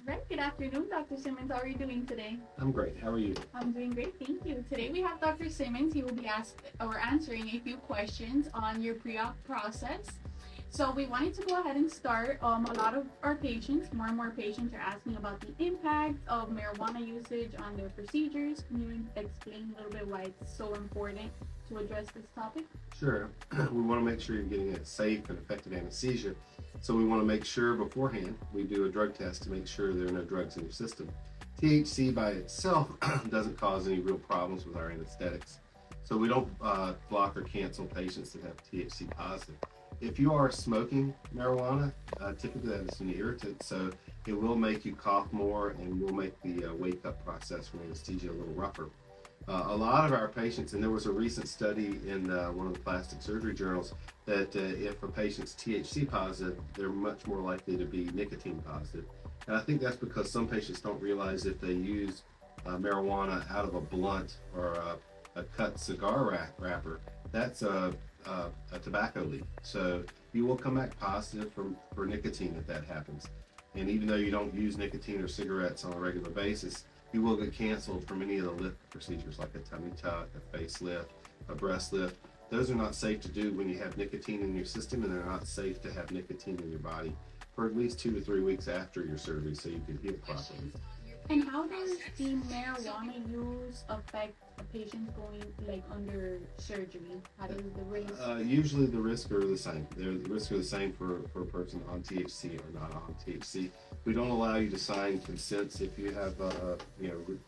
Right, good afternoon, Dr. Simmons. How are you doing today? I'm great. How are you? I'm doing great, thank you. Today we have Dr. Simmons. He will be asked or answering a few questions on your pre-op process. So we wanted to go ahead and start. A lot of our patients, more and more patients, are asking about the impact of marijuana usage on their procedures. Can you explain a little bit why it's so important to address this topic? Sure. We want to make sure you're getting a safe and effective anesthesia. So we want to make sure beforehand we do a drug test to make sure there are no drugs in your system. THC by itself doesn't cause any real problems with our anesthetics. So we don't block or cancel patients that have THC positive. If you are smoking marijuana, typically that is an irritant, so it will make you cough more and will make the wake up process from anesthesia a little rougher. A lot of our patients, and there was a recent study in one of the plastic surgery journals, that if a patient's THC positive, they're much more likely to be nicotine positive. And I think that's because some patients don't realize if they use marijuana out of a blunt or a cut cigar wrapper, that's a tobacco leaf. So you will come back positive for nicotine if that happens. And even though you don't use nicotine or cigarettes on a regular basis, you will get canceled from any of the lift procedures like a tummy tuck, a facelift, a breast lift. Those are not safe to do when you have nicotine in your system, and they're not safe to have nicotine in your body for at least 2 to 3 weeks after your surgery so you can heal properly. And how does the marijuana use affect a patient going like under surgery? How does the risk? Usually the risks are the same. The risks are the same for a person on THC or not on THC. We don't allow you to sign consents if you have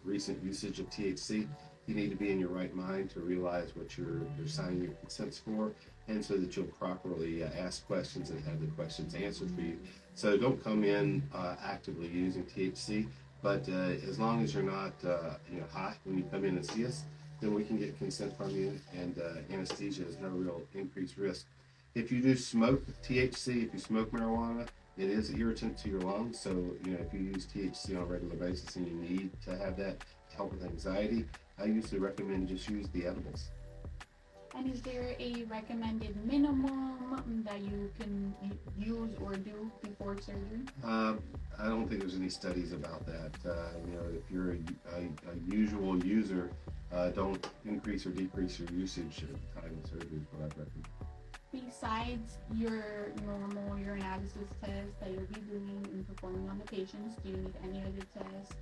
recent usage of THC. You need to be in your right mind to realize what you're signing your consents for, and so that you'll properly ask questions and have the questions answered for you. So don't come in actively using THC. But as long as you're not high when you come in and see us, then we can get consent from you, and anesthesia is no real increased risk. If you do smoke THC, if you smoke marijuana, it is irritant to your lungs. So if you use THC on a regular basis and you need to have that to help with anxiety, I usually recommend just use the edibles. And is there a recommended minimum that you can use or do before surgery? I don't think there's any studies about that. If you're a usual user, don't increase or decrease your usage at the time of surgery is what I'd recommend. Besides your normal urinalysis test that you'll be doing and performing on the patients, do you need any other tests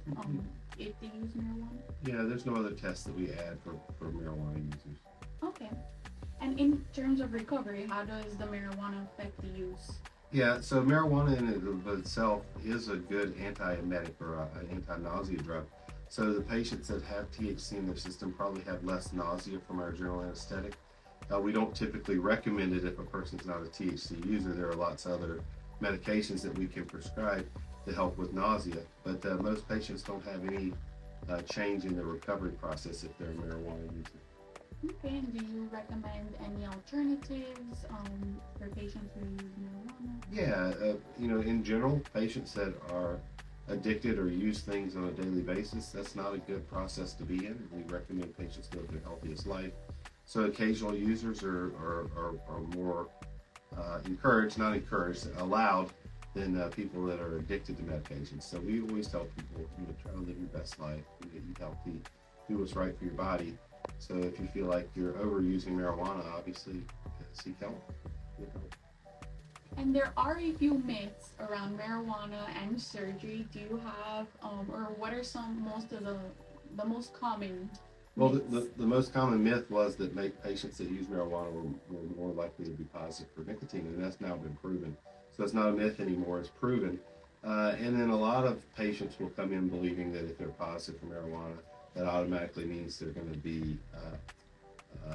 if they use marijuana? Yeah, there's no other tests that we add for marijuana users. Okay. And in terms of recovery, how does the marijuana affect the use? Yeah, so marijuana in and of itself is a good anti-emetic or an anti-nausea drug. So the patients that have THC in their system probably have less nausea from our general anesthetic. We don't typically recommend it if a person's not a THC user. There are lots of other medications that we can prescribe to help with nausea, but most patients don't have any change in their recovery process if they're a marijuana user. Okay, and do you recommend any alternatives for patients who use marijuana? Yeah, in general, patients that are addicted or use things on a daily basis, that's not a good process to be in. We recommend patients live their healthiest life. So occasional users are more encouraged, not encouraged, allowed than people that are addicted to medications. So we always tell people, try to live your best life, get healthy, do what's right for your body. So if you feel like you're overusing marijuana, obviously seek help. And there are a few myths around marijuana and surgery. Do you have, or what are most of the most common? Well, the most common myth was that patients that use marijuana were more likely to be positive for nicotine, and that's now been proven. So it's not a myth anymore; it's proven. And then a lot of patients will come in believing that if they're positive for marijuana, that automatically means they're going to be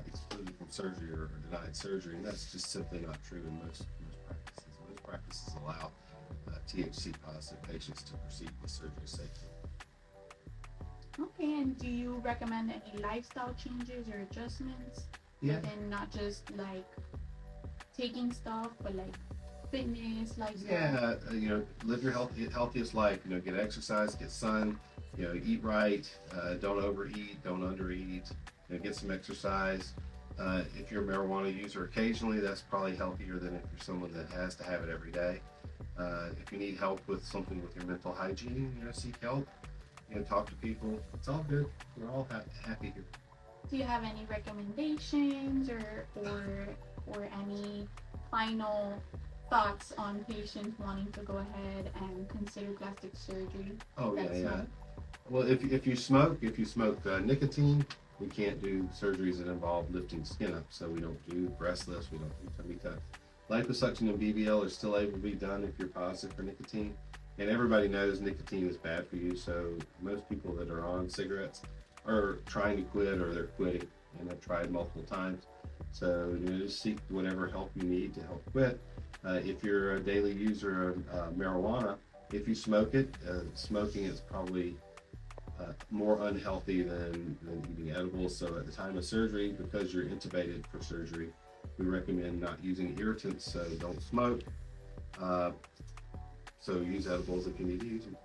excluded from surgery or denied surgery, and that's just simply not true in most practices. Most practices allow THC positive patients to proceed with surgery safely. Okay, and do you recommend any lifestyle changes or adjustments? Yeah. And not just like taking stuff, but like fitness, lifestyle? Yeah, live your healthiest life. Get exercise, get sun, eat right, don't overeat, don't undereat, get some exercise. If you're a marijuana user occasionally, that's probably healthier than if you're someone that has to have it every day. If you need help with something with your mental hygiene, seek help. Talk to people. It's all good. We're all happy here. Do you have any recommendations or any final thoughts on patients wanting to go ahead and consider plastic surgery? Oh yeah. Well, if you smoke nicotine, we can't do surgeries that involve lifting skin up. So we don't do breast lifts. We don't do tummy tucks. Liposuction and BBL are still able to be done if you're positive for nicotine. And everybody knows nicotine is bad for you. So most people that are on cigarettes are trying to quit or they're quitting and have tried multiple times. So just seek whatever help you need to help quit. If you're a daily user of marijuana, if you smoke it, smoking is probably more unhealthy than eating edibles. So at the time of surgery, because you're intubated for surgery, we recommend not using irritants. So don't smoke. So use edibles if you need to use them.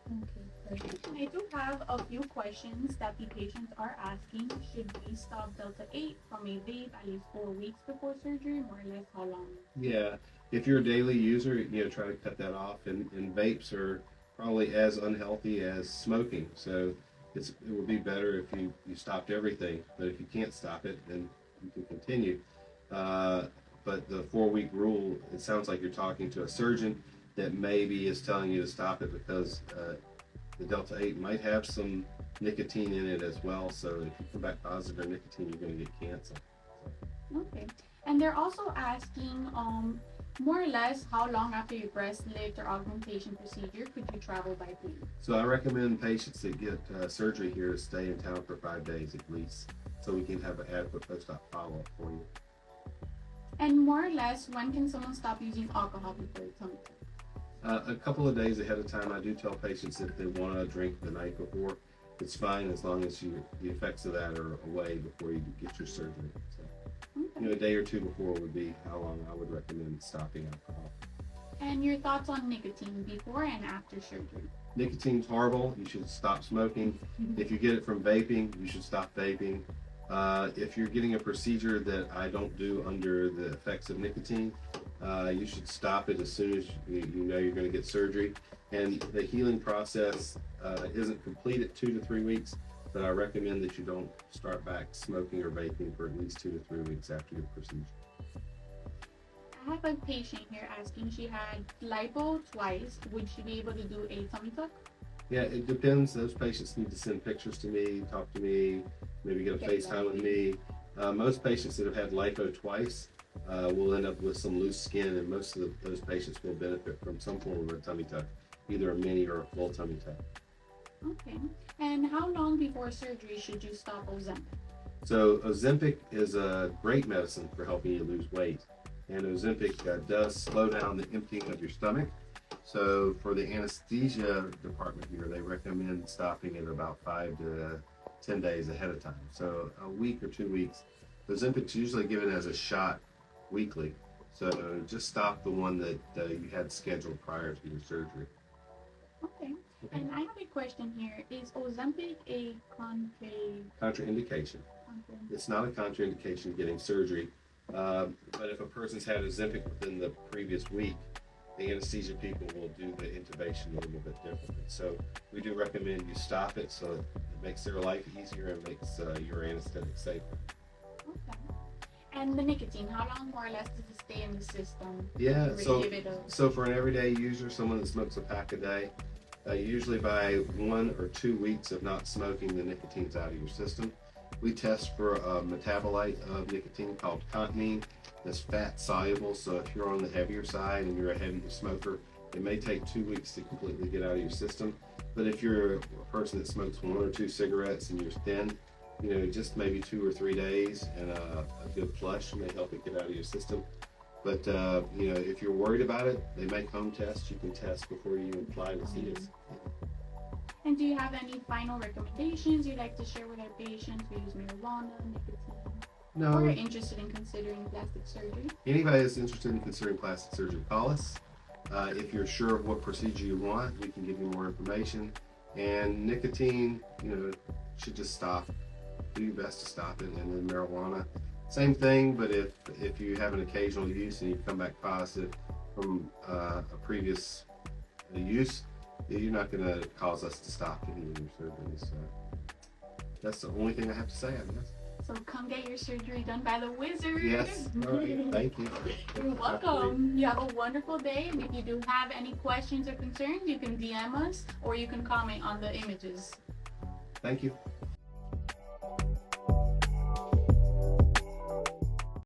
Okay, perfect. And I do have a few questions that the patients are asking. Should we stop Delta 8 from a vape at least 4 weeks before surgery? More or less, how long? Yeah, if you're a daily user, try to cut that off. And vapes are probably as unhealthy as smoking. So it would be better if you stopped everything. But if you can't stop it, then you can continue. But the 4-week rule, it sounds like you're talking to a surgeon that maybe is telling you to stop it because the Delta 8 might have some nicotine in it as well. So if you come back positive for nicotine, you're going to get cancer. Okay. And they're also asking, more or less, how long after your breast lift or augmentation procedure could you travel by plane? So I recommend patients that get surgery here to stay in town for 5 days at least, so we can have an adequate post-op follow-up for you. And more or less, when can someone stop using alcohol before it's tummy tuck? A couple of days ahead of time. I do tell patients if they want to drink the night before, it's fine as long as the effects of that are away before you get your surgery. So, Okay. A day or two before would be how long I would recommend stopping alcohol. And your thoughts on nicotine before and after surgery? Nicotine's horrible. You should stop smoking. If you get it from vaping, you should stop vaping. If you're getting a procedure that I don't do under the effects of nicotine, you should stop it as soon as you know you're going to get surgery. And the healing process isn't complete at 2 to 3 weeks, but I recommend that you don't start back smoking or vaping for at least 2 to 3 weeks after your procedure. I have a patient here asking, she had lipo twice. Would she be able to do a tummy tuck? Yeah, it depends. Those patients need to send pictures to me, talk to me, maybe get a FaceTime with me. Most patients that have had lipo twice will end up with some loose skin, and most of those patients will benefit from some form of a tummy tuck, either a mini or a full tummy tuck. Okay. And how long before surgery should you stop Ozempic? So Ozempic is a great medicine for helping you lose weight, and Ozempic does slow down the emptying of your stomach. So for the anesthesia department here, they recommend stopping it about 5 to 10 days ahead of time. So a week or 2 weeks. Ozempic's usually given as a shot weekly. So just stop the one that you had scheduled prior to your surgery. Okay. And I have a question here. Is Ozempic a contraindication? It's not a contraindication getting surgery. But if a person's had Ozempic within the previous week, the anesthesia people will do the intubation a little bit differently. So we do recommend you stop it so it makes their life easier and makes your anesthetic safer. Okay. And the nicotine, how long more or less does it stay in the system? Yeah, so for an everyday user, someone that smokes a pack a day, usually by 1 or 2 weeks of not smoking, the nicotine's out of your system. We test for a metabolite of nicotine called continine that's fat soluble. So if you're on the heavier side and you're a heavy smoker, it may take 2 weeks to completely get out of your system. But if you're a person that smokes 1 or 2 cigarettes and you're thin, just maybe 2 or 3 days and a good flush may help it get out of your system. But if you're worried about it, they make home tests. You can test before you apply to see us. And do you have any final recommendations you'd like to share with our patients who use marijuana, nicotine, No. or are interested in considering plastic surgery? Anybody that's interested in considering plastic surgery, call us. If you're sure of what procedure you want, we can give you more information. And nicotine, should just stop. Do your best to stop it. And then marijuana, same thing. But if you have an occasional use and you come back positive, from a previous use, you're not going to cause us to stop any of your surgeries. So that's the only thing I have to say, I guess. So come get your surgery done by the wizard. Yes. All right. Thank you. You're welcome. You have a wonderful day. And if you do have any questions or concerns, you can DM us or you can comment on the images. Thank you.